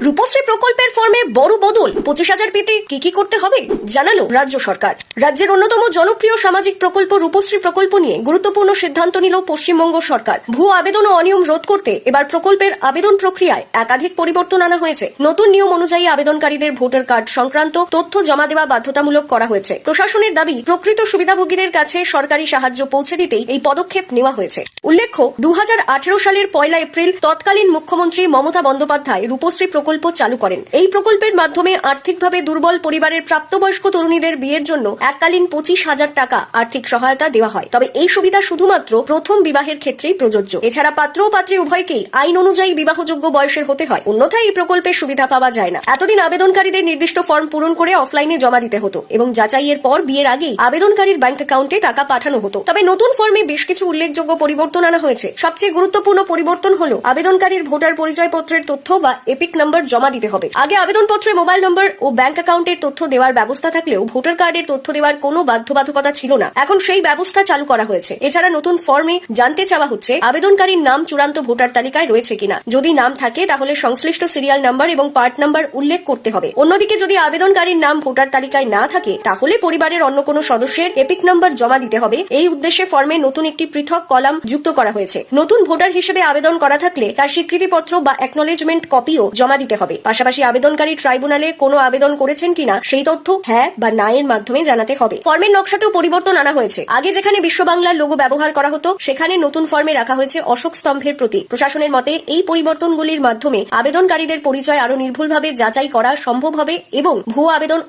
রূপশ্রী প্রকল্পের ফর্মে বড় বদল। 25,000 পেতে কি করতে হবে জানালো রাজ্য সরকার। রাজ্যের অন্যতম জনপ্রিয় সামাজিক প্রকল্প রূপশ্রী প্রকল্প নিয়ে গুরুত্বপূর্ণ সিদ্ধান্ত নিল পশ্চিমবঙ্গ সরকার। ভুয়ো আবেদন ও অনিয়ম রোধ করতে এবার প্রকল্পের আবেদন প্রক্রিয়ায় একাধিক পরিবর্তন আনা হয়েছে। নতুন নিয়ম অনুযায়ী আবেদনকারীদের ভোটার কার্ড সংক্রান্ত তথ্য জমা দেওয়া বাধ্যতামূলক করা হয়েছে। প্রশাসনের দাবি, প্রকৃত সুবিধাভোগীদের কাছে সরকারি সাহায্য পৌঁছে দিতেই এই পদক্ষেপ নেওয়া হয়েছে। উল্লেখ্য, 2018 সালের 1 এপ্রিল তৎকালীন মুখ্যমন্ত্রী মমতা বন্দ্যোপাধ্যায় রূপশ্রী প্রকল্প চালু করেন। এই প্রকল্পের মাধ্যমে আর্থিকভাবে দুর্বল পরিবারের প্রাপ্তবয়স্ক তরুণীদের বিয়ের জন্য এককালীন 25,000 টাকা আর্থিক সহায়তা দেওয়া হয়। তবে এই সুবিধা শুধুমাত্র প্রথম বিবাহের ক্ষেত্রেই প্রযোজ্য। এছাড়া পাত্র ও পাত্রী উভয়কেই আইন অনুযায়ী বিবাহযোগ্য বয়সের হতে হয়, অন্যথায় এই প্রকল্পের সুবিধা পাওয়া যায় না। এতদিন আবেদনকারীদের নির্দিষ্ট ফর্ম পূরণ করে অফলাইনে জমা দিতে হতো এবং যাচাইয়ের পর বিয়ের আগেই আবেদনকারীর ব্যাংক অ্যাকাউন্টে টাকা পাঠানো হতো। তবে নতুন ফর্মে বেশ কিছু উল্লেখযোগ্য পরিবর্তন আনা হয়েছে। সবচেয়ে গুরুত্বপূর্ণ পরিবর্তন হলো আবেদনকারীর ভোটার পরিচয়পত্রের তথ্য বা এপিক নাম্বার জমা দিতে হবে। আগে আবেদনপত্রে মোবাইল নম্বর ও ব্যাংক অ্যাকাউন্টের তথ্য দেওয়ার ব্যবস্থা থাকলেও ভোটার কার্ডের তথ্য দেওয়ার কোনো বাধ্যবাধকতা ছিল না। এখন সেই ব্যবস্থা চালু করা হয়েছে। এছাড়া নতুন ফর্মে জানতে চাওয়া হচ্ছে আবেদনকারীর নাম চূড়ান্ত ভোটার তালিকায় রয়েছে কিনা। যদি নাম থাকে তাহলে সংশ্লিষ্ট সিরিয়াল নাম্বার এবং পার্ট নাম্বার উল্লেখ করতে হবে। অন্যদিকে যদি আবেদনকারীর নাম ভোটার তালিকায় না থাকে তাহলে পরিবারের অন্য কোনো সদস্যের এপিক নাম্বার জমা দিতে হবে। এই উদ্দেশ্যে ফর্মে নতুন একটি পৃথক কলাম যুক্ত করা হয়েছে। নতুন ভোটার হিসেবে আবেদন করা থাকলে তার স্বীকৃতিপত্র বা অ্যাকনোলেজমেন্ট কপিও জমা দিতে হবে। পাশাপাশি আবেদনকারী ট্রাইব্যুনালে কোনো আবেদন করেছেন কিনা সেই তথ্য হ্যাঁ বা না এর মাধ্যমে জানাতে হবে। ফর্মের নকশাতেও পরিবর্তন আনা হয়েছে। আগে যেখানে বিশ্ব বাংলার লোগো ব্যবহার করা হতো সেখানে নতুন ফর্মে রাখা হয়েছে অশোক স্তম্ভের প্রতীক। প্রশাসনের মতে এই পরিবর্তনগুলির মাধ্যমে আবেদনকারীদের পরিচয় আরো নির্ভুলভাবে যাচাই করা সম্ভব হবে এবং ভুয়ো আবেদন